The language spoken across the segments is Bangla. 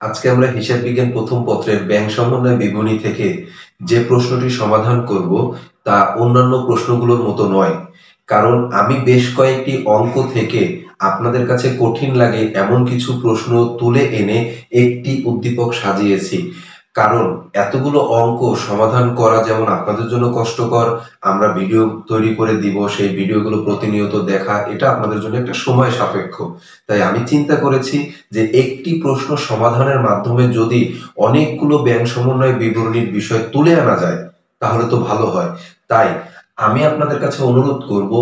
আজকে আমরা হিসাব বিজ্ঞান প্রথম পত্রের ব্যাংক সমন্বয় বিবরণী থেকে যে প্রশ্নটি সমাধান করব তা অন্যান্য প্রশ্নগুলোর মতো নয়। কারণ আমি বেশ কয়েকটি অঙ্ক থেকে আপনাদের কাছে কঠিন লাগে এমন কিছু প্রশ্ন তুলে এনে একটি উদ্দীপক সাজিয়েছি। কারণ এতগুলো অঙ্ক সমাধান করা যেমন আপনাদের জন্য কষ্টকর, আমরা ভিডিও তৈরি করে দিব, সেই ভিডিওগুলো প্রতিনিয়ত দেখা এটা আপনাদের জন্য একটা সময় সাপেক্ষ। তাই আমি চিন্তা করেছি যে একটি প্রশ্ন সমাধানের মাধ্যমে যদি অনেকগুলো ব্যাংক সমন্বয় বিবরণীর বিষয় তুলে আনা যায় তাহলে তো ভালো হয়। তাই আমি আপনাদের কাছে অনুরোধ করব,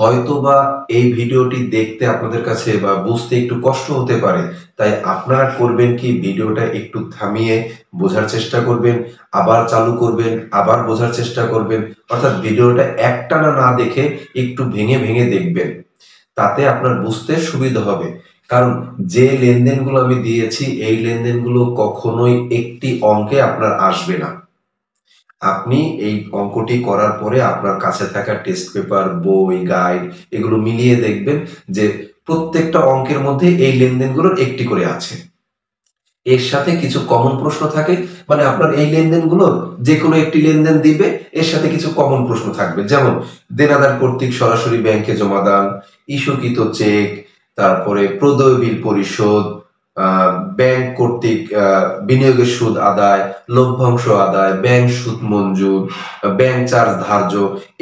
হয়তোবা এই ভিডিওটি দেখতে আপনাদের কাছে বা বুঝতে একটু কষ্ট হতে পারে, তাই আপনারা করবেন কি, ভিডিওটা একটু থামিয়ে বোঝার চেষ্টা করবেন, আবার চালু করবেন, আবার বোঝার চেষ্টা করবেন। অর্থাৎ ভিডিওটা একটানা না দেখে একটু ভেঙে ভেঙে দেখবেন, তাতে আপনার বুঝতে সুবিধা হবে। কারণ যে লেনদেনগুলো আমি দিয়েছি এই লেনদেনগুলো কখনোই একটি অঙ্কে আপনার আসবে না। আপনি এই অঙ্কটি করার পরে আপনার কাছে থাকা টেস্ট পেপার, বই, গাইড এগুলো মিলিয়ে দেখবেন যে প্রত্যেকটা অঙ্কের মধ্যে এই লেনদেনগুলোর একটি করে আছে। এর সাথে কিছু কমন প্রশ্ন থাকে, মানে আপনার এই লেনদেনগুলোর যে কোনো একটি লেনদেন দিবে, এর সাথে কিছু কমন প্রশ্ন থাকবে, যেমন দেনাদার কর্তৃক সরাসরি ব্যাংকে জমা দান, ইস্যুকৃত চেক, তারপরে প্রদেয় বিল পরিশোধ, ব্যাংক কর্তৃক বিনিয়োগের সুদ আদায়, লভ্যাংশ আদায়, ব্যাংক সুদ মঞ্জুর, ব্যাংক চার্জ ধার্য,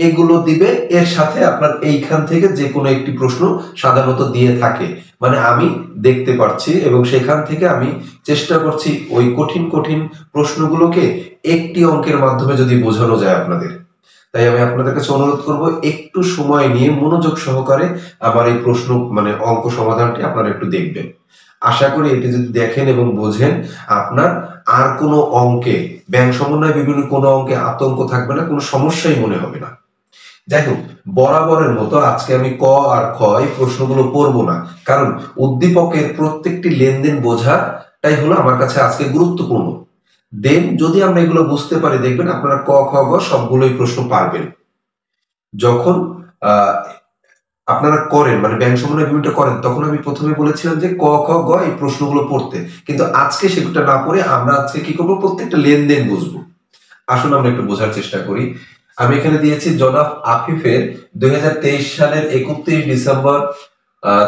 এগুলো দিবে। এর সাথে আপনার এইখান থেকে যে কোনো একটি প্রশ্ন সাধারণত দিয়ে থাকে, মানে আমি দেখতে পাচ্ছি এবং সেখান থেকে আমি চেষ্টা করছি ওই কঠিন কঠিন প্রশ্নগুলোকে একটি অঙ্কের মাধ্যমে যদি বোঝানো যায় আপনাদের। তাই আমি আপনাদের কাছে অনুরোধ করব, একটু সময় নিয়ে মনোযোগ সহকারে আমার এই প্রশ্ন মানে অঙ্ক সমাধানটি আপনারা একটু দেখবেন। আশা করি এটি যদি দেখেন এবং বোঝেন, আপনার আর কোনো অঙ্কে ব্যাংক সমন্বয় বিভিন্ন কোনো অঙ্কে আতঙ্ক থাকবে না, কোনো সমস্যাই মনে হবে না। যাই হোক, বরাবরের মতো আজকে আমি ক আর খ এই প্রশ্নগুলো পড়বো না, কারণ উদ্দীপকের প্রত্যেকটি লেনদেন বোঝাটাই হলো আমার কাছে আজকে গুরুত্বপূর্ণ। দেন যদি আমরা এগুলো বুঝতে পারি, দেখবেন আপনারা ক খ গ সবগুলোই প্রশ্ন পারবেন। যখন আহ আপনারা করেন মানে ব্যাংক সমন্বয় বিবৃতিটা করেন, তখন আমি প্রথমে বলেছিলাম যে ক খ গ এই প্রশ্নগুলো পড়তে, কিন্তু আজকে সেটা না পড়ে আমরা আজকে কি করবো, প্রত্যেকটা লেনদেন বুঝবো। আসুন আমরা একটু বোঝার চেষ্টা করি। আমি এখানে দিয়েছি জনাব আফিফের 2023 সালের 31 ডিসেম্বর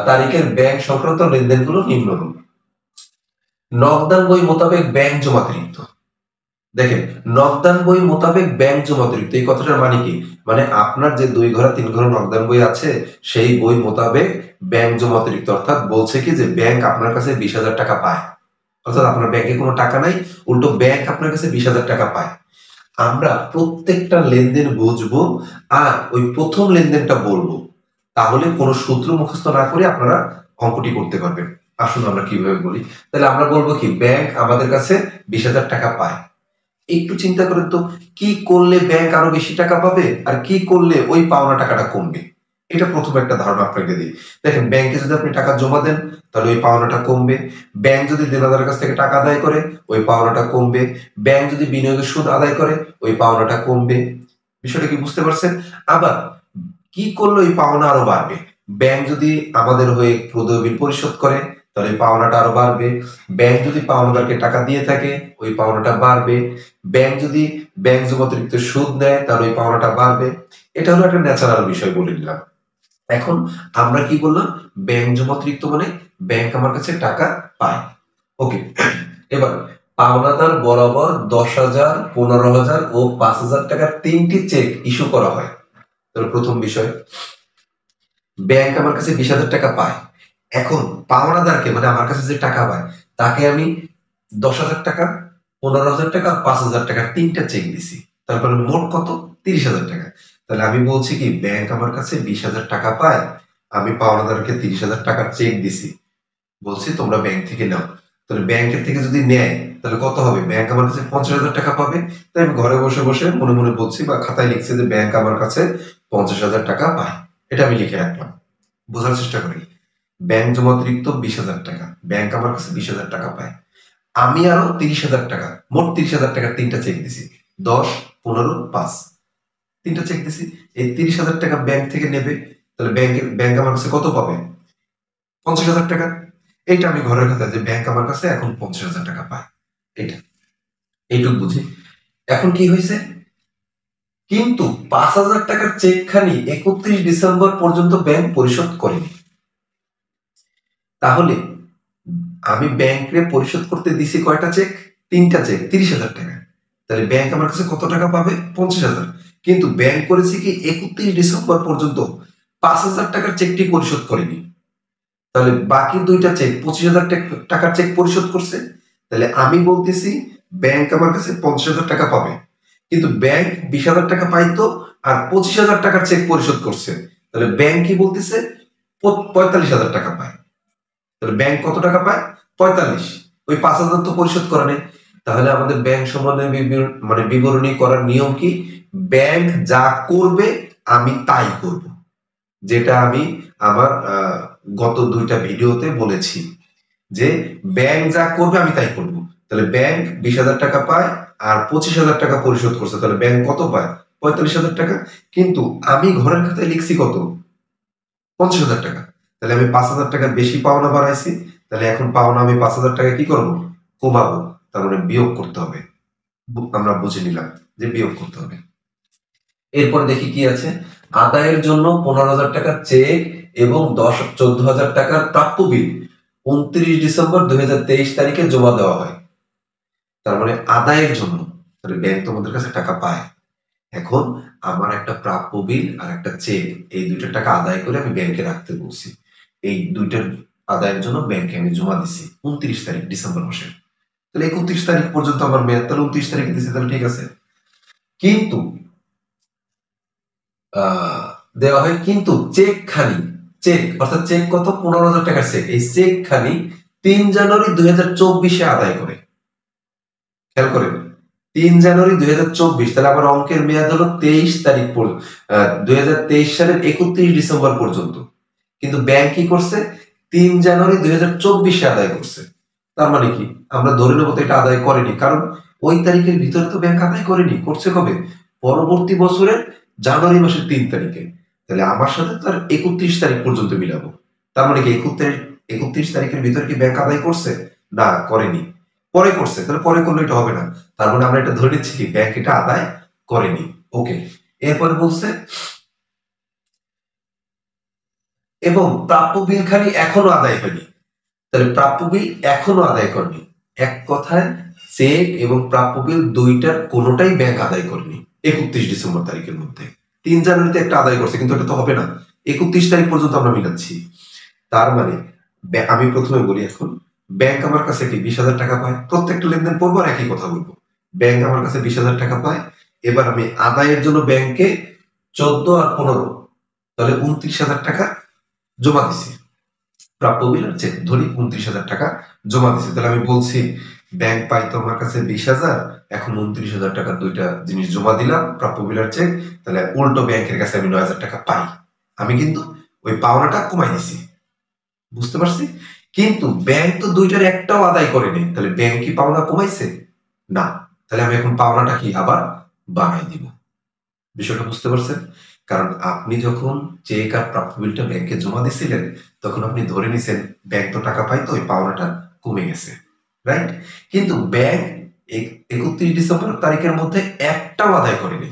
তারিখের ব্যাংক সংক্রান্ত লেনদেনগুলো নিম্নরূপ। নগদান বই মোতাবেক ব্যাংক জমাতিরিক্ত। দেখেন, নগদান বই মোতাবেক ব্যাংক জমাতিরিক্ত এই কথাটার মানে কি, মানে আপনার যে 2 ঘরা 3 ঘরা নগদান বই আছে সেই বই মোতাবেক ব্যাংক জমাতিরিক্ত, অর্থাৎ বলছে কি যে ব্যাংক আপনার কাছে 20,000 টাকা পায়, অর্থাৎ আপনার ব্যাংকে কোনো টাকা নাই, উল্টো ব্যাংক আপনার কাছে 20,000 টাকা পায়। আমরা প্রত্যেকটা লেনদেন বুঝবো আর ওই প্রথম লেনদেনটা বলবো, তাহলে কোনো সূত্র মুখস্থ না করে আপনারা অঙ্কটি করতে পারবেন। আসুন আমরা কিভাবে বলি। তাহলে আমরা বলবো কি, ব্যাংক আমাদের কাছে 20,000 টাকা পায়। একটু চিন্তা করেন তো, কি করলে ব্যাংক আরো বেশি টাকা পাবে আর কি করলে ওই পাওনা টাকাটা কমবে। এটা প্রথম একটা ধারণা আপনাকে দিই। দেখেন, ব্যাংকে যদি আপনি টাকা জমা দেন তাহলে ওই পাওনাটা কমবে। ব্যাংক যদি দেনাদারের কাছ থেকে টাকা আদায় করে ওই পাওনাটা কমবে। ব্যাংক যদি বিনিয়োগের সুদ আদায় করে ওই পাওনাটা কমবে। বিষয়টা কি বুঝতে পারছেন? আবার কি করলে ওই পাওনা আরো বাড়বে? ব্যাংক যদি আমাদের হয়ে প্রদেয় বিল পরিশোধ করে তাহলে ওই পাওনাটা আরো বাড়বে। ব্যাংক যদি পাওনাদারকে টাকা দিয়ে থাকে ওই পাওনাটা বাড়বে। ব্যাংক যদি ব্যাংক জমাতিরিক্ত সুদ নেয় তাহলে ওই পাওনাটা বাড়বে। এটা হলো একটা ন্যাচারাল বিষয় বলে দিলাম। এখন আমরা কি বললাম, ব্যাংক জমাতিরিক্ত মানে ব্যাংক আমার কাছে টাকা পায়। ওকে, এবার পাওনাদার বরাবর 10,000, 15,000 ও 5,000 টাকার 3টি চেক ইস্যু করা হয়। তাহলে প্রথম বিষয়, ব্যাংক আমার কাছে 20,000 টাকা পায়। এখন পাওনাদারকে মানে আমার কাছে যে টাকা পায় তাকে আমি 10,000 টাকা, 15,000 টাকা, 5,000 টাকার 3টা চেক দিছি, তারপরে মোট কত, 30,000 টাকা। তাহলে আমি বলছি কি, ব্যাংক আমার কাছে 20,000 টাকা পায়, আমি পাওনাদারকে 30,000 টাকার চেক দিছি, বলছি তোমরা ব্যাংক থেকে নাও। তাহলে ব্যাংকের থেকে যদি নেয় তাহলে কত হবে, ব্যাংক আমার কাছে 50,000 টাকা পাবে। তাই আমি ঘরে বসে বসে মনে মনে বলছি বা খাতায় লিখছি যে ব্যাংক আমার কাছে 50,000 টাকা পায়। এটা আমি লিখে রাখলাম। বোঝার চেষ্টা করি, ব্যাংক জমাতিরিক্ত 20,000 টাকা, ব্যাংক আমার কাছে 20,000 টাকা পায়, আমি আরো 30,000 টাকা, মোট 30,000 টাকার 3টা চেক দিছি, 10, 15, 5, 3টা চেক দিছি। এই 30,000 টাকা ব্যাংক থেকে নেবে, তাহলে ব্যাংক আমার কাছে কত পাবে, 50,000 টাকা। এইটা আমি ঘরের খাতায় যে ব্যাংক আমার কাছে এখন 50,000 টাকা পায়, এটা এইটুক বুঝি। এখন কি হয়েছে, কিন্তু 5,000 টাকার চেক খানি 31 ডিসেম্বর পর্যন্ত ব্যাংক পরিশোধ করেনি। তাহলে আমি ব্যাংকে পরিশোধ করতে দিছি কয়টা চেক? 3টা চেক, 30,000 টাকা। তাহলে ব্যাংক আমার কাছে কত টাকা পাবে? 50,000। কিন্তু ব্যাংক করেছে কি 31 ডিসেম্বর পর্যন্ত 5,000 টাকার চেকটি পরিশোধ করেনি। তাহলে বাকি দুইটা চেক 25,000 টাকার চেক পরিশোধ করছে। তাহলে আমি বলতেছি ব্যাংক আমার কাছে 50,000 টাকা পাবে, কিন্তু ব্যাংক 20,000 টাকা পাইতো আর 25,000 টাকার চেক পরিশোধ করছে। তাহলে ব্যাংক কি বলতেছে? 45,000 টাকা পায়। তাহলে ব্যাংক কত টাকা পায়? 45। ওই 5,000 তো পরিশোধ করে নেই। তাহলে আমাদের ব্যাংক সম্বন্ধে মানে বিবরণী করার নিয়ম কি? ব্যাংক যা করবে আমি তাই করব, যেটা আমি আমার গত 2টা ভিডিওতে বলেছি যে ব্যাংক যা করবে আমি তাই করব। তাহলে ব্যাংক 20,000 টাকা পায় আর 25,000 টাকা পরিশোধ করছে, তাহলে ব্যাংক কত পায়? 45,000 টাকা। কিন্তু আমি ঘরের খাতায় লিখছি কত? 50,000 টাকা। তাহলে আমি 5,000 টাকা বেশি পাওনা বাড়াইছি। তাহলে এখন পাওনা আমি 5,000 টাকা কি করবো? কমাবো। তার মানে বিয়োগ করতে হবে। আমরা বুঝে নিলাম যে বিয়োগ করতে হবে। এরপর দেখি কি আছে। আদায়ের জন্য 15,000 টাকার চেক এবং 14,000 টাকার প্রাপ্য বিল 29 ডিসেম্বর 2023 তারিখে জমা দেওয়া হয়। তার মানে আদায়ের জন্য, তাহলে ব্যাংক তোমাদের কাছে টাকা পায়। এখন আমার একটা প্রাপ্য বিল আর একটা চেক, এই 2টা টাকা আদায় করে আমি ব্যাংকে রাখতে বলছি। এই 2টার আদায়ের জন্য ব্যাংকে আমি জমা দিছি 29 তারিখ ডিসেম্বর মাসে। তাহলে 31 তারিখ পর্যন্ত আমার মেয়াদ, তাহলে 29 তারিখে দিছি, তাহলে ঠিক আছে। কিন্তু দেওয়া হয়, কিন্তু চেক খানি, চেক অর্থাৎ চেক কত? 15,000 টাকার চেক। এই চেক খানি 3 জানুয়ারি 2024 আদায় করে। খেয়াল করেন, 3 জানুয়ারি 2024, তাহলে আমার অঙ্কের মেয়াদ হলো 23 তারিখ 2023 সালের 31 ডিসেম্বর পর্যন্ত। কিন্তু ব্যাংক কি করছে? 3 জানুয়ারি 2024 আদায় করছে। তার মানে কি? আমরা ধরে নেব তো এটা আদায় করেনি, কারণ ওই তারিখের ভিতরে তো ব্যাংক আদায় করেনি। করছে কবে? পরবর্তী বছরের জানুয়ারি মাসের 3 তারিখে। তাহলে আমার সাথে তার 31 তারিখ পর্যন্ত মিলাবো। তার মানে কি 31 তারিখের ভিতরে কি ব্যাংক আদায় করছে? না, করেনি। পরে করছে। তাহলে পরে করলে এটা হবে না। তার মানে আমরা এটা ধরে নিচ্ছি কি ব্যাংক এটা আদায় করেনি। ওকে। এরপরে বলছে এবং প্রাপ্য বিল খানি এখনো আদায় হয়নি। তাহলে প্রাপ্য বিল এখনো আদায় করেনি। এক কথায় চেক এবং প্রাপ্য বিল 2টার কোনোটাই ব্যাংক আদায় করেনি 31 ডিসেম্বর তারিখের মধ্যে। 3 জানুয়ারিতে একটা আদায় করছে, কিন্তু এটা তো হবে না। 31 তারিখ পর্যন্ত আমরা মিলাচ্ছি। তার মানে আমি প্রথমে বলি, এখন ব্যাংক আমার কাছে কি 20,000 টাকা পায়? প্রত্যেকটা লেনদেন পড়বো আর একই কথা বলবো। ব্যাংক আমার কাছে 20,000 টাকা পায়। এবার আমি আদায়ের জন্য ব্যাংকে 14 আর 15, তাহলে 29,000 টাকা জমা দিছি। প্রাপ্য বিল আর চেক ধরি 29,000 টাকা জমা দিছি। তাহলে আমি বলছি ব্যাংক পাইতো আমার কাছে 20,000, এখন 29,000 টাকার 2টা জিনিস জমা দিলাম, প্রাপ্য বিল আর চেক। তাহলে উল্টো ব্যাংকের কাছে আমি 9,000 টাকা পাই। আমি কিন্তু ওই পাওনাটা কমাই দিছি। বুঝতে পারছি? কিন্তু ব্যাংক তো 2টার একটাও আদায় করেনি। তাহলে ব্যাংক কি পাওনা কমাইছে? না। তাহলে আমি এখন পাওনাটা কি আবার বাড়াই দিব। বিষয়টা বুঝতে পারছেন? কারণ আপনি যখন চেক আর প্রাপ্য বিলটা ব্যাংকে জমা দিছিলেন, তখন আপনি ধরে নিছেন ব্যাংক তো টাকা পাইতো, ওই পাওনাটা কমে গেছে, রাইট? কিন্তু ব্যাংক 31 ডিসেম্বর তারিখের মধ্যে একটাও আদায় করেনি।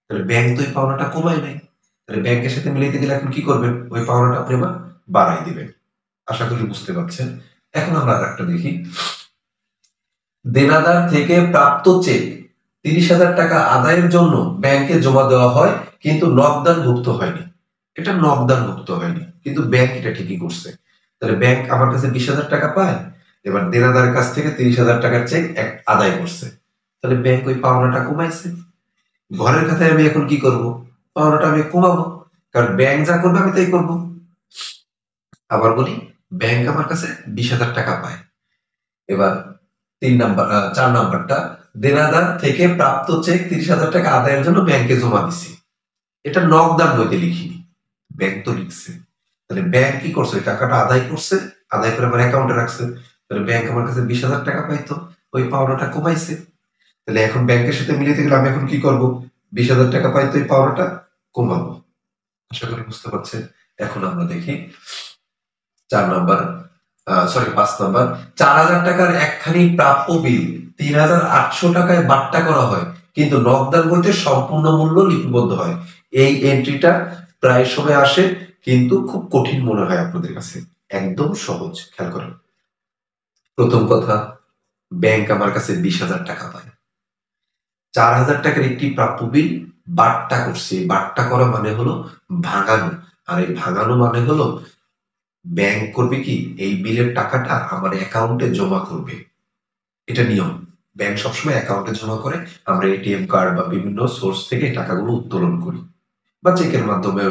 তাহলে ব্যাংক তো ওই পাওনাটা কমায় নাই। তাহলে ব্যাংকের সাথে মিলাইতে গেলে এখন কি করবেন? ওই পাওনাটা আপনি আবার বাড়াই দিবেন। আশা করি বুঝতে পারছেন। এখন আমরা আরেকটা দেখি। দেনাদার থেকে প্রাপ্ত চেক 30,000 টাকা আদায়ের জন্য ব্যাংকে জমা দেওয়া হয়, কিন্তু নগদান মুক্ত হয়নি। এটা নগদান মুক্ত হয়নি, কিন্তু ব্যাংক এটা ঠিকই করছে। তাহলে ব্যাংক আমার কাছে 20,000 টাকা পায়, এবার দেনাদারের কাছ থেকে 30,000 টাকার চেক আদায় করছে। তাহলে ব্যাংক ওই পাওনাটা কমাইছে। ঘরের খাতায় আমি এখন কি করব? পাওনাটা আমি কমাবো, কারণ ব্যাংক যা করবে আমি তাই করব। আবার বলি, ব্যাংক আমার কাছে 20,000 টাকা পায়। এবার 4 নাম্বারটা, দেনাদার থেকে প্রাপ্ত চেক 30,000 টাকা আদায়ের জন্য ব্যাংকে জমা দিছি। এটা নগদান নইতে লিখিনি, ব্যাংক তো লিখছে। তাহলে ব্যাংক কি করছে? টাকাটা আদায় করছে, আদায় করে আমার অ্যাকাউন্টে রাখছে। তাহলে ব্যাংক আমার কাছে 20,000 টাকা পাইতো, ওই পাওনাটা কমাইছে। তাহলে এখন ব্যাংকের সাথে মিলাইতে গেলে আমি এখন কি করব? 20,000 টাকা পাইতো, ওই পাওনাটা কমাবো। আশা করি বুঝতে পারছেন। এখন আমরা দেখি 4 নাম্বার। সরি 5 নাম্বার, 4,000 টাকার একখানি প্রাপ্য বিল 3,800 টাকায় বাট্টা করা হয়, কিন্তু নকদান বইতে সম্পূর্ণ মূল্য লিপিবদ্ধ হয়। এই এন্ট্রিটা প্রায় সময় আসে, কিন্তু খুব কঠিন মনে হয় আপনাদের কাছে। একদম সহজ, খেয়াল করেন। প্রথম কথা, ব্যাংক আমার কাছে 20,000 টাকা পায়। 4,000 টাকার একটি প্রাপ্য বিল বাট্টা করছে। বাট্টা করা মানে হলো ভাঙানো। আর এই ভাঙানো মানে হলো ব্যাংক করবে কি, এই বিলের টাকাটা আমার অ্যাকাউন্টে জমা করবে। এটা নিয়ম। ব্যাংক সবসময় অ্যাকাউন্টে জমা করে, আমরা এটিএম কার্ড বা বিভিন্ন সোর্স থেকে টাকাগুলো উত্তোলন করি, বা চেকের মাধ্যমে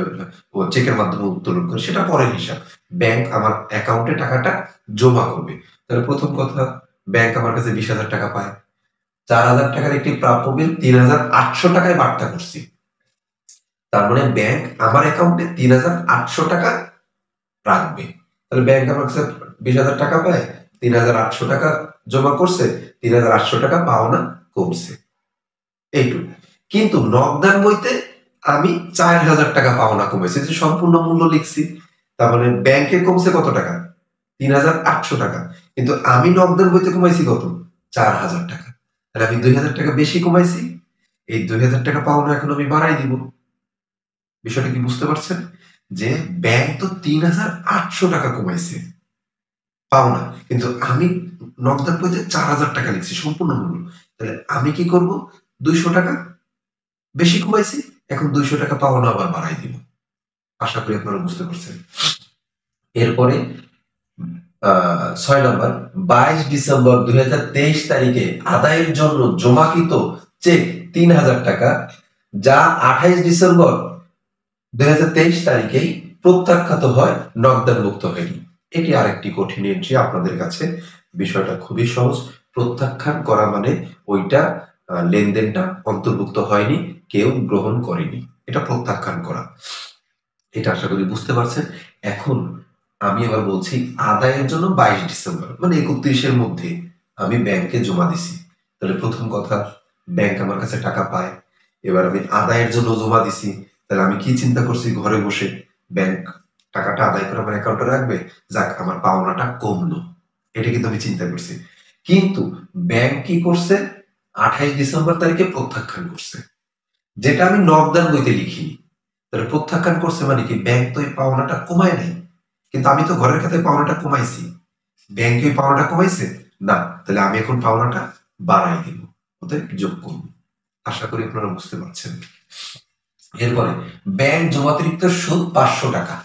উত্তোলন করি, সেটা পরের হিসাব। ব্যাংক আমার অ্যাকাউন্টে টাকাটা জমা করবে। তাহলে প্রথম কথা, ব্যাংক আমার কাছে 20,000 টাকা পায়। 4,000 টাকার একটি প্রাপ্য বিল 3,800 টাকায় বার্তা করছি। তার মানে ব্যাংক আমার অ্যাকাউন্টে 3,800 টাকা রাখবে। তাহলে ব্যাংক আমার কাছে 20,000 টাকা পায়, 3,800 টাকা জমা করছে, 3,800 টাকা পাওনা কমছে, এইটুকু। কিন্তু নকদান বইতে আমি 4,000 টাকা পাওনা কমেছে, যে সম্পূর্ণ মূল্য লিখছি। তার মানে ব্যাংকে কমছে কত টাকা? 3,800 টাকা। কিন্তু আমি নকদান বইতে কমাইছি কত? 4,000 টাকা। তাহলে আমি 2,000 টাকা বেশি কমাইছি। এই 2,000 টাকা পাওনা এখন আমি বাড়াই দিব। বিষয়টা কি বুঝতে পারছেন? যে ব্যাংক তো 3,800 টাকা কমাইছে পাওনা, কিন্তু আমি নকদান বইতে 4,000 টাকা লিখছি সম্পূর্ণ মূল্য। তাহলে আমি কি করব? 200 টাকা বেশি কমাইছি, এখন 200 টাকা পাওনা আবার বাড়াই দিব। আশা করি আপনারা বুঝতে পারছেন। এরপরে 6 নম্বর, 22 ডিসেম্বর 2023 তারিখে আদায়ের জন্য জমাকৃত চেক 3,000 টাকা, যা 28 ডিসেম্বর 2023 তারিখেই প্রত্যাখ্যাত হয়, নকদান মুক্ত হয়নি। এটি আরেকটি কঠিন এন্ট্রি আপনাদের কাছে। বিষয়টা খুবই সহজ। প্রত্যাখ্যান করা মানে ওইটা লেনদেনটা অন্তর্ভুক্ত হয়নি, কেউ গ্রহণ করেনি, এটা প্রত্যাখ্যান করা। এটা আশা করি বুঝতে পারছেন। এখন আমি আবার বলছি, আদায়ের জন্য 22 ডিসেম্বর মানে 31-এর মধ্যে আমি ব্যাংকে জমা দিছি। তাহলে প্রথম কথা, ব্যাংক আমার কাছে টাকা পায়। এবার আমি আদায়ের জন্য জমা দিছি। তাহলে আমি কি চিন্তা করছি? ঘরে বসে ব্যাংক টাকাটা আদায় করে আমার অ্যাকাউন্টে রাখবে, যাক আমার পাওনাটা কমলো, এটা কিন্তু আমি চিন্তা করছি। কিন্তু ব্যাংক কি করছে? 28 ডিসেম্বর তারিখে প্রত্যাখ্যান করছে, যেটা আমি নকদান বইতে লিখিনি। তাহলে প্রত্যাখ্যান করছে মানে কি? ব্যাংক তো এই পাওনাটা কমায় নাই, কিন্তু আমি তো ঘরের খাতায় পাওনাটা কমাইছি। ব্যাংক ওই পাওনাটা কমাইছে না, তাহলে আমি এখন পাওনাটা বাড়াই দিব, অতএব যোগ করব। আশা করি আপনারা বুঝতে পারছেন। এরপরে ব্যাংক জমাতিরিক্ত সুদ 500 টাকা।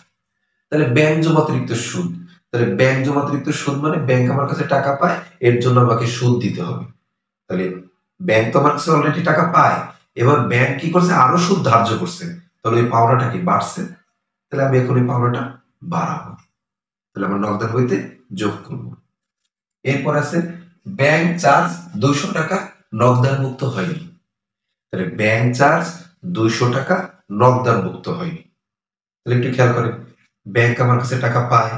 তাহলে ব্যাংক জমাতিরিক্ত সুদ, তাহলে ব্যাংক জমাতিরিক্ত সুদ মানে ব্যাংক আমার কাছে টাকা পায়, এর জন্য আমাকে সুদ দিতে হবে। তাহলে ব্যাংক তো আমার কাছে অলরেডি টাকা পায়, এবার ব্যাংক কি করছে? আরো সুদ ধার্য করছে, তাহলে ওই পাওনাটা কি বাড়ছে। তাহলে আমি এখন এই পাওনাটা বাড়াবো, তাহলে আমার নকদান বইতে যোগ করব। এরপর আছে ব্যাংক চার্জ 200 টাকা নকদান মুক্ত হয়নি। তাহলে ব্যাংক চার্জ 200 টাকা নকদান মুক্ত হয়নি। তাহলে একটু খেয়াল করেন, ব্যাংক আমার কাছে টাকা পায়,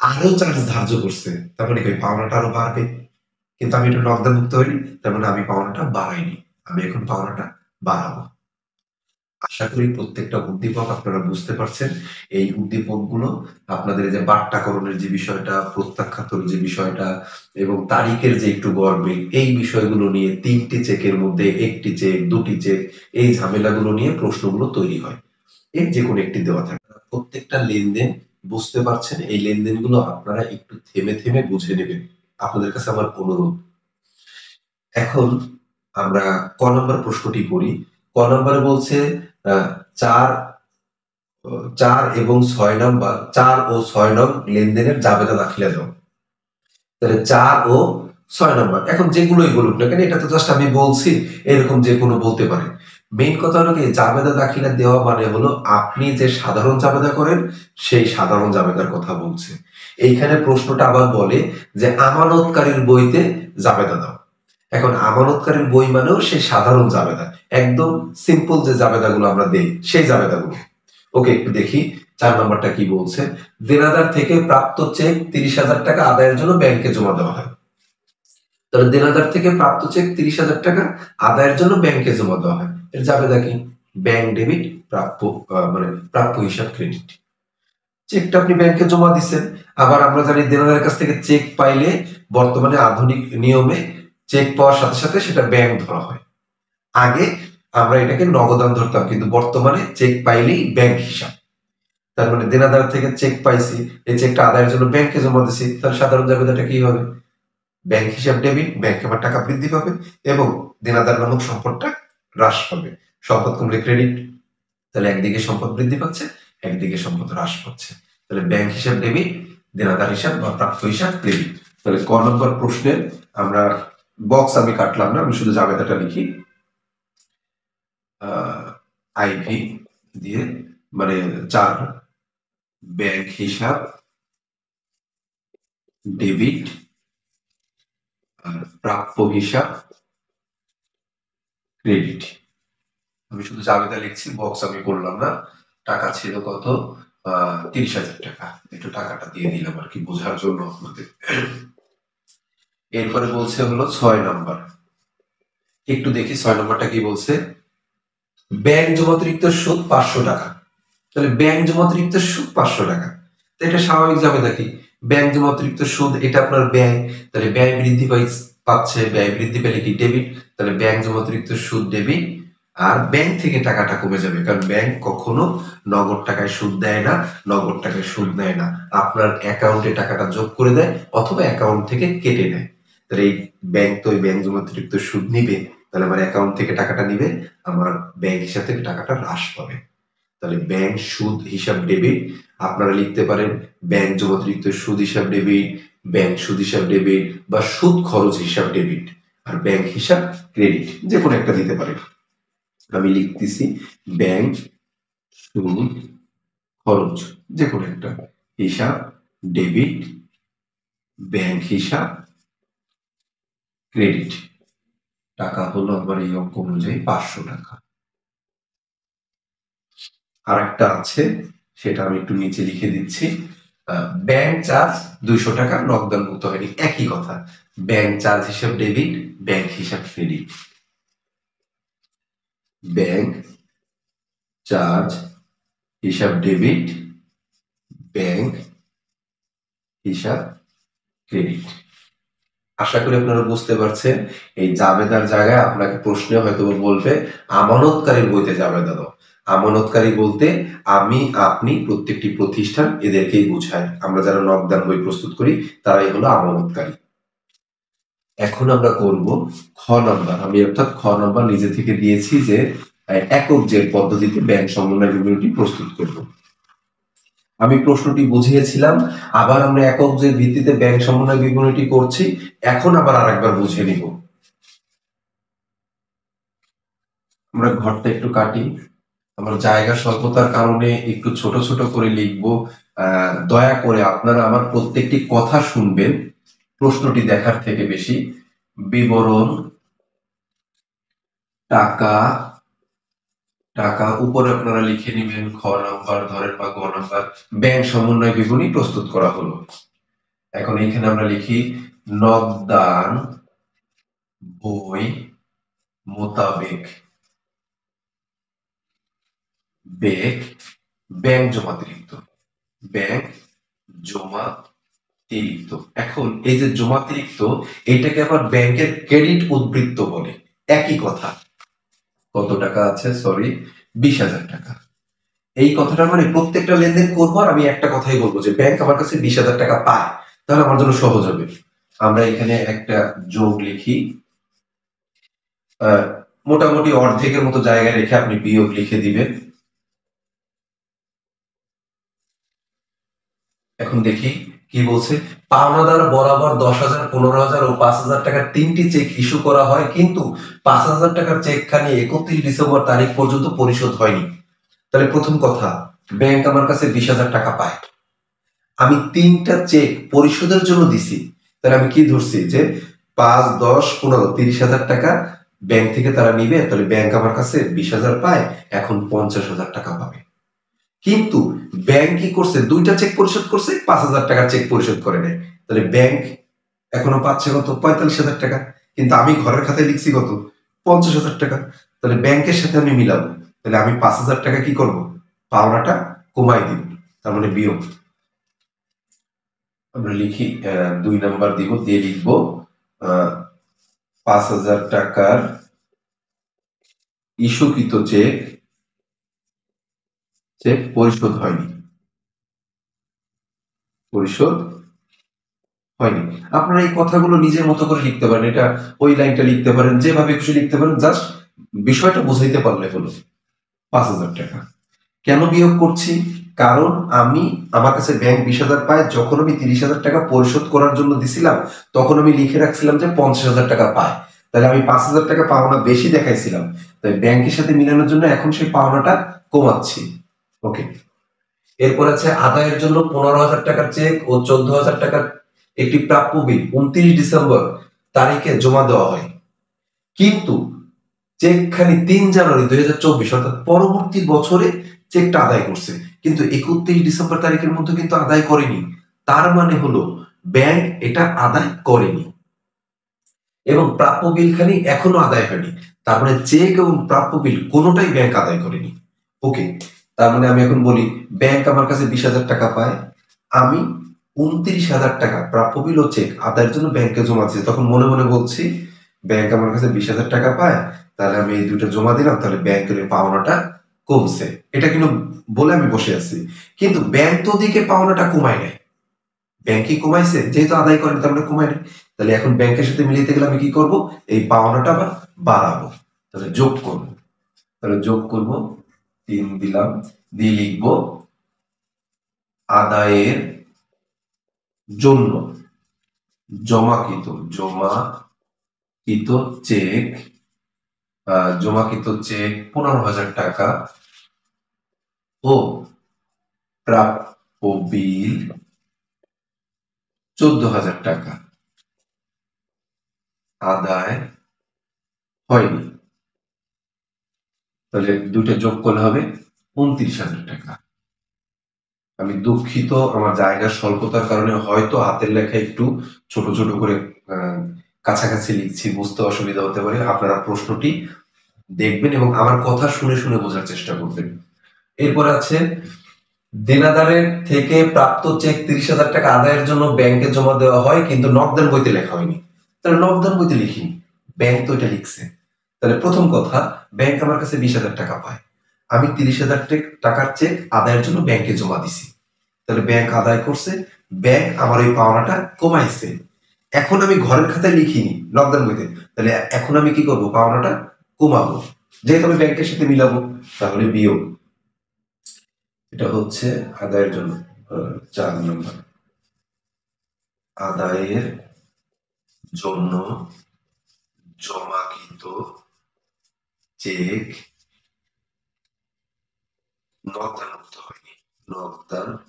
আরো চার্জ ধার্য করছে, তার মানে কি পাওনাটা আরো বাড়বে। কিন্তু আমি এটা নকদান মুক্ত হয়নি, তার মানে আমি পাওনাটা বাড়াইনি, আমি এখন পাওনাটা বাড়াবো। আশা করি প্রত্যেকটা উদ্দীপক আপনারা বুঝতে পারছেন। এই উদ্দীপকগুলো আপনাদের যে বাট্টাকরণের যে বিষয়টা, প্রত্যাখ্যাতর যে বিষয়টা, এবং তারিখের যে একটু গড়মিল, এই বিষয়গুলো নিয়ে 3টি চেকের মধ্যে 1টি চেক, 2টি চেক, এই ঝামেলাগুলো নিয়ে প্রশ্নগুলো তৈরি হয়। এর যে কোনো একটি দেওয়া থাকে। প্রত্যেকটা লেনদেন বুঝতে পারছেন, এই লেনদেনগুলো আপনারা একটু থেমে থেমে বুঝে নেবেন, আপনাদের কাছে আমার অনুরোধ। এখন আমরা ক নম্বর প্রশ্নটি পড়ি। ক নম্বরে বলছে 4 এবং 6 নম্বর, 4 ও 6 নং লেনদেনের জাবেদা দাখিলা দাও। তাহলে 4 ও 6 নম্বর, এখন যেগুলোই বলুক না কেন, এটা তো জাস্ট আমি বলছি, এরকম যে কোনো বলতে পারে। মেইন কথা হলো কি, জাবেদা দাখিলা দেওয়া মানে হলো আপনি যে সাধারণ জাবেদা করেন সেই সাধারণ জাবেদার কথা বলছে। এইখানে প্রশ্নটা আবার বলে যে আমানতকারীর বইতে জাবেদা দাও। এখন আমানতকারীর বই মানেও সেই সাধারণ জাবেদা, একদম সিম্পল যে জাবেদাগুলো আমরা দেই সেই জাবেদাগুলো। ওকে, একটু দেখি 4 নম্বরটা কি বলছে। দেনাদার থেকে প্রাপ্ত চেক 30,000 টাকা আদায়ের জন্য ব্যাংকে জমা দেওয়া হয়। তাহলে দেনাদার থেকে প্রাপ্ত চেক 30,000 টাকা আদায়ের জন্য ব্যাংকে জমা দেওয়া হয়, এর জাবেদা কি? ব্যাংক ডেবিট, প্রাপ্য মানে প্রাপ্য হিসাব ক্রেডিট। চেকটা আপনি ব্যাংকে জমা দিচ্ছেন। আবার আমরা জানি দেনাদারের কাছ থেকে চেক পাইলে বর্তমানে আধুনিক নিয়মে চেক পাওয়ার সাথে সাথে সেটা ব্যাংক ধরা হয়। আগে আমরা এটাকে নগদান ধরতাম, কিন্তু বর্তমানে চেক পাইলেই ব্যাংক হিসাব। তার মানে দেনাদার থেকে চেক পাইছি, এই চেকটা আদায়ের জন্য ব্যাংকে জমা দিছি, তাহলে সাধারণ জাবেদাটা কি হবে? ব্যাংক হিসাব ডেবিট, ব্যাংকে আবার টাকা বৃদ্ধি পাবে এবং দেনাদার নামক সম্পদটা হ্রাস পাবে। সম্পদ কমলে ক্রেডিট, তাহলে একদিকে সম্পদ বৃদ্ধি পাচ্ছে, একদিকে সম্পদ হ্রাস পাচ্ছে। তাহলে ব্যাংক হিসাব ডেবিট, দেনাদার হিসাব বা প্রাপ্য হিসাব ক্রেডিট। তাহলে ক নম্বর প্রশ্নের আমরা বক্স আমি কাটলাম না, আমি শুধু জাবেদাটা লিখি আইভি দিয়ে, মানে 4 ব্যাংক হিসাব ডেবিট আর প্রাপ্য হিসাব ক্রেডিট। আমি শুধু জাবেদা লিখছি, বক্স আমি করলাম না। টাকা ছিল কত? 30,000 টাকা। একটু টাকাটা দিয়ে দিলাম আর কি বোঝার জন্য আপনাদের। এরপরে বলছে হলো 6 নম্বর, একটু দেখি 6 নম্বরটা কি বলছে। ব্যাংক জমাতিরিক্ত সুদ 500 টাকা। তাহলে ব্যাংক জমাতিরিক্ত সুদ 500 টাকা, তো এটা স্বাভাবিক জাবেদা কি? ব্যাংক জমাতিরিক্ত সুদ, এটা আপনার ব্যয়, তাহলে ব্যয় বৃদ্ধি পাচ্ছে, ব্যয় বৃদ্ধি পেলে কি ডেবিট, তাহলে ব্যাংক জমাতিরিক্ত সুদ ডেবিট। আর ব্যাংক থেকে টাকাটা কমে যাবে, কারণ ব্যাংক কখনো নগদ টাকায় সুদ দেয় না, নগদ টাকায় সুদ নেয় না, আপনার অ্যাকাউন্টে টাকাটা যোগ করে দেয় অথবা অ্যাকাউন্ট থেকে কেটে নেয়। তাহলে এই ব্যাংক তো ওই ব্যাংক জমাতিরিক্ত সুদ নিবে, তাহলে আমার অ্যাকাউন্ট থেকে টাকাটা নিবে, আমার ব্যাংক হিসাব থেকে টাকাটা হ্রাস পাবে। তাহলে ব্যাংক সুদ হিসাব ডেবিট, আপনারা লিখতে পারেন ব্যাংক জমাতিরিক্ত সুদ হিসাব ডেবিট, ব্যাংক সুদ হিসাব ডেবিট বা সুদ খরচ হিসাব ডেবিট, আর ব্যাংক হিসাব ক্রেডিট, যে কোনো একটা দিতে পারেন। আমি লিখতেছি ব্যাংক সুদ খরচ, যে কোনো একটা হিসাব ডেবিট, ব্যাংক হিসাব ক্রেডিট। টাকা হলো আমার এই অঙ্ক অনুযায়ী 500 টাকা। আর একটা আছে, সেটা আমি একটু নিচে লিখে দিচ্ছি। ব্যাংক চার্জ 200 টাকা, নগদান মুক্ত হয়নি, একই কথা। ব্যাংক চার্জ হিসাব ডেবিট, ব্যাংক হিসাব ক্রেডিট। ব্যাংক চার্জ হিসাব ডেবিট, ব্যাংক হিসাব ক্রেডিট। আশা করি আপনারা বুঝতে পারছেন। এই জাবেদার জায়গায় আপনাকে প্রশ্নে হয়তো বলবে আমানতকারীর বইতে জাবেদা দাও। আমানতকারী বলতে আমি, আপনি, প্রত্যেকটি প্রতিষ্ঠান, এদেরকেই বোঝায়। আমরা যারা নগদান বই প্রস্তুত করি তারাই হলো আমানতকারী। এখন আমরা করব খ নাম্বার। আমি অর্থাৎ খ নাম্বার নিজে থেকে দিয়েছি যে একক জের পদ্ধতিতে ব্যাংক সমন্বয় বিবরণী প্রস্তুত করব। আমি প্রশ্নটি বুঝিয়েছিলাম, আবার আমরা একক জের ভিত্তিতে ব্যাংক সমন্বয় বিবরণীটি করছি। এখন আবার আরেকবার বুঝে নিব। আমরা ঘরটা একটু কাটি, আমার জায়গা স্বল্পতার কারণে একটু ছোট ছোট করে লিখবো। দয়া করে আপনারা আমার প্রত্যেকটি কথা শুনবেন, প্রশ্নটি দেখার থেকে বেশি। বিবরণ টাকা, টাকা উপরে আপনারা লিখে নেবেন খ নাম্বার ধরেন বা গ নাম্বার, ব্যাংক সমন্বয় বিবরণী প্রস্তুত করা হলো। এখন এখানে আমরা লিখি নগদান বই মোতাবেক বেগ ব্যাংক জমাতিরিক্ত, ব্যাংক জমাতিরিক্ত। এখন এই যে জমাতিরিক্ত, এটাকে আবার ব্যাংকের ক্রেডিট উদ্বৃত্ত বলে, একই কথা। কত টাকা আছে? সরি, 20,000 টাকা। এই কথাটা মানে প্রত্যেকটা লেনদেন করবো আর আমি একটা কথাই বলবো যে ব্যাংক আমার কাছে 20,000 টাকা পায়, তাহলে আমার জন্য সহজ হবে। আমরা এখানে একটা যোগ লিখি, মোটামুটি অর্ধেকের মতো জায়গায় রেখে আপনি বিয়োগ লিখে দিবেন। এখন দেখি কি বলছে। পাওনাদার বরাবর 10,000, 15,000 ও 5,000 টাকার 3টি চেক ইস্যু করা হয়, কিন্তু 5,000 টাকার চেক খানি 31 ডিসেম্বর তারিখ পর্যন্ত পরিশোধ হয়নি। তাহলে প্রথম কথা, ব্যাংক আমার কাছে 20,000 টাকা পায়, আমি 3টা চেক পরিশোধের জন্য দিছি, তাহলে আমি কি ধরছি যে 5, 10, 15, 30,000 টাকা ব্যাংক থেকে তারা নিবে, তাহলে ব্যাংক আমার কাছে 20,000 পায়, এখন 50,000 টাকা পাবে। কিন্তু ব্যাংক কি করছে? 2টা চেক পরিশোধ করছে, 5,000 টাকার চেক পরিশোধ করে নেয়, তাহলে ব্যাংক এখনো পাচ্ছে কত? 45,000 টাকা। কিন্তু আমি ঘরের খাতায় লিখছি কত? 50,000 টাকা। তাহলে ব্যাংকের সাথে আমি মিলাবো, তাহলে আমি 5,000 টাকা কি করব? পাওনাটা কমাই দিব। তার মানে বিয়োগ। আমরা লিখি 2 নাম্বার দিব, দিয়ে লিখবো 5,000 টাকার ইস্যুকৃত চেক পরিশোধ হয়নি, পরিশোধ হয়নি। আপনারা এই কথাগুলো নিজের মতো করে লিখতে পারেন, এটা ওই লাইনটা লিখতে পারেন, যেভাবে খুশি লিখতে পারেন, জাস্ট বিষয়টা বুঝাইতে পারলে হলো। 5,000 টাকা কেন বিয়োগ করছি? কারণ আমার কাছে ব্যাংক 20,000 পায়, যখন আমি 30,000 টাকা পরিশোধ করার জন্য দিছিলাম তখন আমি লিখে রাখছিলাম যে 50,000 টাকা পায়, তাহলে আমি 5,000 টাকা পাওনা বেশি দেখাইছিলাম, তাই ব্যাংকের সাথে মিলানোর জন্য এখন সেই পাওনাটা কমাচ্ছি। ওকে, এরপর আছে আদায়ের জন্য 15,000 টাকার চেক ও 14,000 টাকার একটি প্রাপ্য বিল 29 ডিসেম্বর তারিখে জমা দেওয়া হয়, কিন্তু চেকখানি 3 জানুয়ারি 2024 অর্থাৎ পরবর্তী বছরে চেকটা আদায় করছে, কিন্তু 31 ডিসেম্বর তারিখের মধ্যে কিন্তু আদায় করেনি। তার মানে হলো ব্যাংক এটা আদায় করেনি, এবং প্রাপ্য বিলখানি এখনো আদায় হয়নি। তার মানে চেক এবং প্রাপ্য বিল কোনোটাই ব্যাংক আদায় করেনি। ওকে, তার মানে আমি এখন বলি ব্যাংক আমার কাছে 20,000 টাকা পায়, আমি 29,000 টাকা প্রাপ্য বিল ও চেক আদায়ের জন্য ব্যাংকে জমা দিয়েছি। তখন মনে মনে বলছি ব্যাংক আমার কাছে 20,000 টাকা পায়, তাহলে আমি এই দুটো জমা দিলাম, তাহলে ব্যাংকের পাওনাটা কমছে, এটা কিন্তু বলে আমি বসে আছি। কিন্তু ব্যাংক তো ওদিকে পাওনাটা কমায় নাই, ব্যাংকই কমাইছে, যেহেতু আদায় করেন তার মানে কমায় নাই। তাহলে এখন ব্যাংকের সাথে মিলাইতে গেলে আমি কি করব? এই পাওনাটা আবার বাড়াবো, তাহলে যোগ করব। তাহলে যোগ করব, 3 দিলাম, দিয়ে লিখবো আদায়ের জন্য জমাকৃত চেক, জমাকৃত চেক 15,000 টাকা ও প্রাপ্য বিল 14,000 টাকা আদায় হয়নি। তাহলে দুইটা যোগ করলে হবে 29,000 টাকা। আমি দুঃখিত, আমার জায়গার স্বল্পতার কারণে হয়তো হাতের লেখা একটু ছোট ছোট করে কাছাকাছি লিখছি, বুঝতে অসুবিধা হতে পারে। আপনারা প্রশ্নটি দেখবেন এবং আমার কথা শুনে শুনে বোঝার চেষ্টা করবেন। এরপর আছে দেনাদারের থেকে প্রাপ্ত চেক 30,000 টাকা আদায়ের জন্য ব্যাংকে জমা দেওয়া হয়, কিন্তু নগদান বইতে লেখা হয়নি। তাহলে নগদান বইতে লিখিনি, ব্যাংক তো এটা লিখছে। তাহলে প্রথম কথা, ব্যাংক আমার কাছে 20,000 টাকা পায়, আমি 30,000 টাকার চেক আদায়ের জন্য ব্যাংকে জমা দিছি, তাহলে ব্যাংক আদায় করছে, ব্যাংক আমার এই পাওনাটা কমাইছে। এখন আমি ঘরের খাতায় লিখিনি নগদান বইতে, তাহলে এখন আমি কি করব? পাওনাটা কমাবো, যেহেতু আমি ব্যাংকের সাথে মিলাবো, তাহলে বিয়োগ। এটা হচ্ছে আদায়ের জন্য 4 নম্বর, আদায়ের জন্য জমাকৃত চেক নগদানভুক্ত হয়নি, নগদানভুক্ত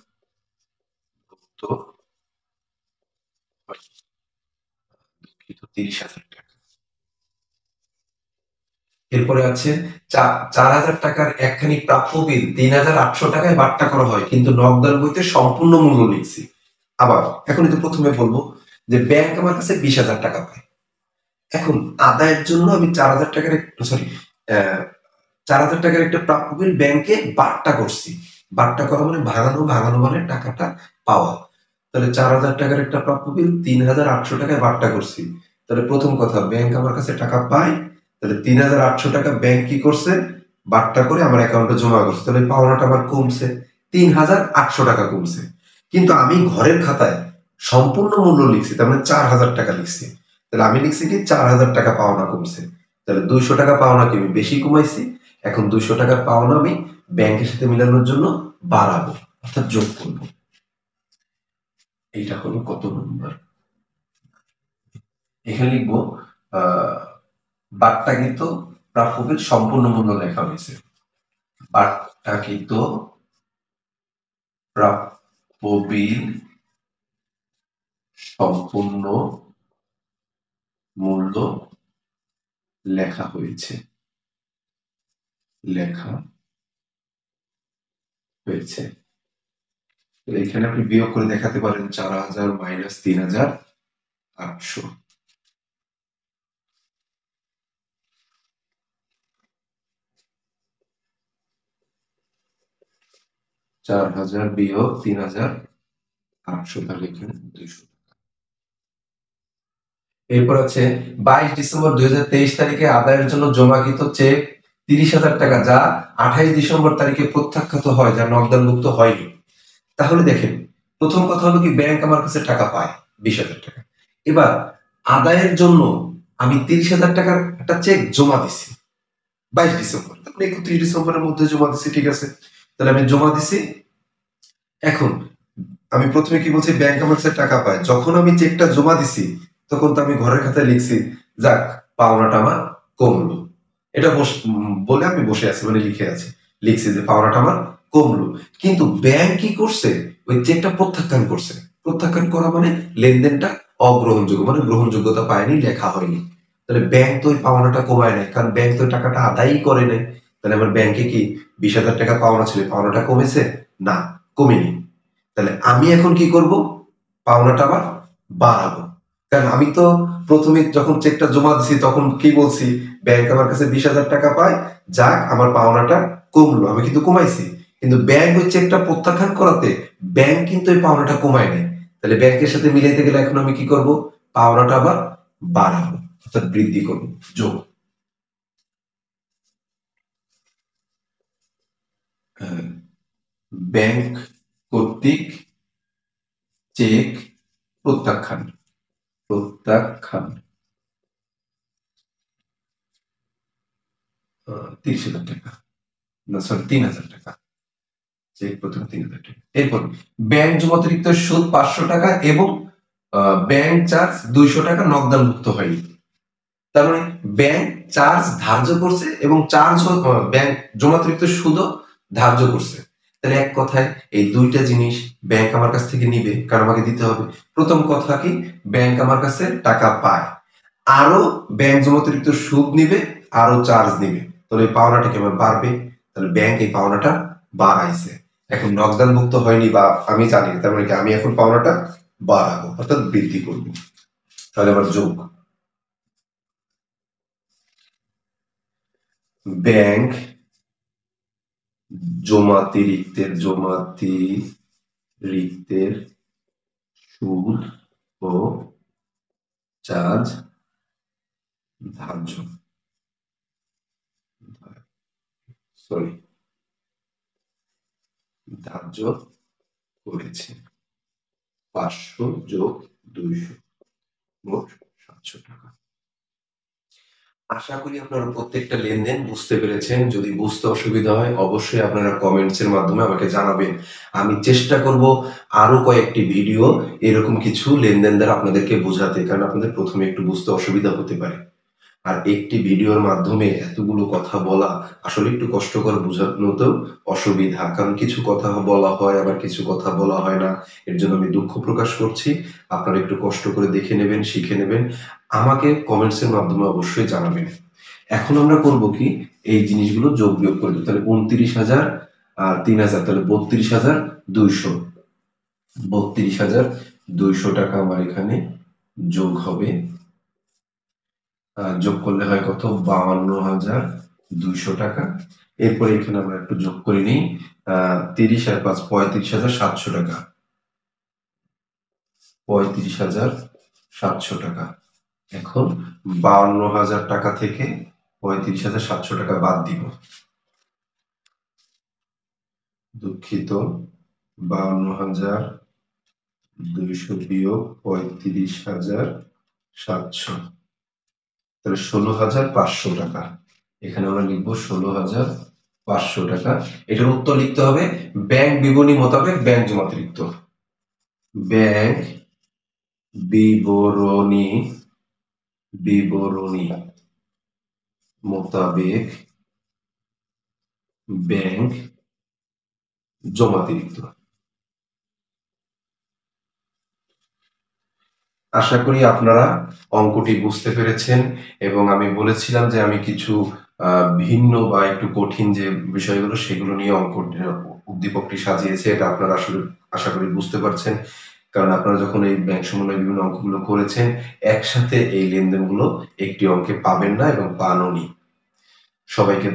হয়নি, দুঃখিত, 30,000 টাকা। এরপরে আছে 4,000 টাকার একখানি প্রাপ্য বিল 3,800 টাকায় বাট্টা করা হয়, কিন্তু নগদান বইতে সম্পূর্ণ মূল্য লিখছি। আবার এখন তো প্রথমে বলবো যে ব্যাংক আমার কাছে 20,000 টাকা পায়, এখন আদায়ের জন্য আমি 4,000 টাকার সরি 4,000 টাকার একটা প্রাপ্য বিল ব্যাংকে বাট্টা করছি। বাট্টা করা মানে ভাঙানো, ভাঙানো মানে টাকাটা পাওয়া। তাহলে 4,000 টাকার একটা প্রাপ্য বিল 3,800 টাকায় বাট্টা করছি। তাহলে প্রথম কথা, ব্যাংক আমার কাছে টাকা পায়, তাহলে 3,800 টাকা ব্যাংক কি করছে? বাট্টা করে আমার অ্যাকাউন্টে জমা করছে, তাহলে পাওনাটা আমার কমছে, 3,800 টাকা কমছে। কিন্তু আমি ঘরের খাতায় সম্পূর্ণ মূল্য লিখছি, তার মানে 4,000 টাকা লিখছি, তাহলে আমি লিখছি কি 4,000 টাকা পাওনা কমছে, তাহলে 200 টাকা পাওনাকে আমি বেশি কমাইছি। এখন 200 টাকার পাওনা আমি ব্যাংকের সাথে মিলানোর জন্য বাড়াবো, অর্থাৎ যোগ করবো। এইটা হলো কত নম্বর? এখানে লিখবো বাট্টাকৃত প্রাপ্য বিল সম্পূর্ণ মূল্য লেখা হয়েছে, বাট্টাকৃত প্রাপ্য বিল সম্পূর্ণ মূল্য লেখা হয়েছে, এখানে আপনি বিয়োগ করে দেখাতে পারেন 4,000 মাইনাস 3,800। 4000 বিয়োগ 3800, তাহলে এখানে 200। এরপর আছে 22 ডিসেম্বর 2023 তারিখে আদায়ের জন্য জমাকৃত চেক 30,000 টাকা, যা 28 ডিসেম্বর তারিখে প্রত্যাখ্যাত হয়, যা নগদানভুক্ত হয়নি। তাহলে দেখেন, প্রথম কথা হলো কি, ব্যাংক আমার কাছে টাকা পায় 20,000 টাকা। এবার আদায়ের জন্য আমি 30,000 টাকার একটা চেক জমা দিছি 22 ডিসেম্বর, তারপরে 31 ডিসেম্বরের মধ্যে জমা দিছি, ঠিক আছে। তাহলে আমি জমা দিছি। এখন আমি প্রথমে কি বলছি, ব্যাংক আমার কাছে টাকা পায়। যখন আমি চেকটা জমা দিছি তখন তো আমি ঘরের খাতায় লিখছি, যাক পাওনাটা আমার কমলো। এটা বলে আমি বসে আছি, মানে লিখে আছি, লিখছি যে পাওনাটা আমার কমলো। কিন্তু ব্যাংক কি করছে, ওই চেকটা প্রত্যাখ্যান করছে। প্রত্যাখ্যান করা মানে লেনদেনটা অগ্রহণযোগ্য, মানে গ্রহণযোগ্যতা পায়নি, লেখা হয়নি। তাহলে ব্যাংক তো ওই পাওনাটা কমায় নাই, কারণ ব্যাংক তো টাকাটা আদায়ই করে নাই। তাহলে আমার ব্যাংকে কি 20,000 টাকা পাওনা ছিল, পাওনাটা কমেছে? না, কমেনি। তাহলে আমি এখন কি করব, পাওনাটা আবার বাড়াবো। কারণ আমি তো প্রথমে যখন চেকটা জমা দিছি তখন কি বলছি, ব্যাংক আমার কাছে 20,000 টাকা পায়, যাক আমার পাওনাটা কমলো, আমি কিন্তু কমাইছি। কিন্তু ব্যাংক ওই চেকটা প্রত্যাখ্যান করাতে ব্যাংক কিন্তু এই পাওনাটা কমায় নাই। তাহলে ব্যাংকের সাথে মিলাইতে গেলে এখন আমি কি করব, পাওনাটা আবার বাড়াবো, অর্থাৎ বৃদ্ধি করব, যোগ। ব্যাংক কর্তৃক চেক প্রত্যাখ্যান, প্রত্যাখ্যান 30,000 টাকা, না সরি 3,000 টাকা, চেক প্রথমে 3,000 টাকা। এরপর ব্যাংক জমাতিরিক্ত সুদ 500 টাকা এবং ব্যাংক চার্জ 200 টাকা নগদানভুক্ত হয়নি। তার মানে ব্যাংক চার্জ ধার্য করছে এবং চার্জ ব্যাংক জমাতিরিক্ত সুদও ধার্য করছে। তাহলে এক কথায় এই দুইটা জিনিস ব্যাংক আমার কাছ থেকে নিবে, কারণ আমাকে দিতে হবে। প্রথম কথা কি, ব্যাংক আমার কাছে টাকা পায়, আরো ব্যাংক জমাতিরিক্ত সুদ নিবে, আরো চার্জ নিবে, তাহলে এই পাওনাটা কি আমার বাড়বে। তাহলে ব্যাংক এই পাওনাটা বাড়াইছে, এখন নগদানভুক্ত হয়নি বা আমি জানি না, তার মানে কি আমি এখন পাওনাটা বাড়াবো, অর্থাৎ বৃদ্ধি করবো। তাহলে আবার যোগ, ব্যাংক জমাতিরিক্তের সুদ ও চার্জ ধার্য করেছে 500 যোগ 200, মোট 700 টাকা। আশা করি আপনারা প্রত্যেকটা লেনদেন বুঝতে পেরেছেন। যদি বুঝতে অসুবিধা হয় অবশ্যই আপনারা কমেন্টস এর মাধ্যমে আমাকে জানাবেন। আমি চেষ্টা করব আরো কয়েকটি ভিডিও এরকম কিছু লেনদেন দ্বারা আপনাদেরকে বোঝাতে, কারণ আপনাদের প্রথমে একটু বুঝতে অসুবিধা হতে পারে। আর একটি ভিডিওর মাধ্যমে এতগুলো কথা বলা আসলে একটু কষ্টকর, বোঝানোতেও অসুবিধা, কারণ কিছু কথা বলা হয় আবার কিছু কথা বলা হয় না। এর জন্য আমি দুঃখ প্রকাশ করছি। আপনারা একটু কষ্ট করে দেখে নেবেন, শিখে নেবেন, আমাকে কমেন্টস এর মাধ্যমে অবশ্যই জানাবেন। এখন আমরা করব কি, এই জিনিসগুলো যোগ বিয়োগ করব। তাহলে 29,000 আর 3,000, তাহলে 32,200, 32,200 টাকা আমার এখানে যোগ হবে। যোগ করলে হয় কত, 52,200 টাকা। এরপরে এখানে আমরা একটু যোগ করে নিই, 30 আর 5 35,700 টাকা, 35,700 টাকা। এখন 52,000 টাকা থেকে 35,700 টাকা বাদ দিব, দুঃখিত, 52,200 বিয়োগ 35,700, তাহলে 16,500 টাকা। এখানে আমরা লিখবো 16,500 টাকা। এটার উত্তর লিখতে হবে ব্যাংক বিবরণী মোতাবেক ব্যাংক জমাতিরিক্ত, ব্যাংক বিবরণী মোতাবেক ব্যাংক জমাতিরিক্ত। আশা করি আপনারা অঙ্কটি বুঝতে পেরেছেন, এবং আমি বলেছিলাম যে আমি কিছু ভিন্ন বা একটু কঠিন যে বিষয়গুলো সেগুলো নিয়ে অঙ্ক উদ্দীপকটি সাজিয়েছে। এটা আপনারা আসলে আশা করি বুঝতে পারছেন, কারণ আপনারা যখন এই ব্যাংক সমন্বয় বিভিন্ন অঙ্কগুলো করেছেন একসাথে এই লেনদেনগুলো একটি অঙ্কে পাবেন না এবং পানওনি। সবাইকে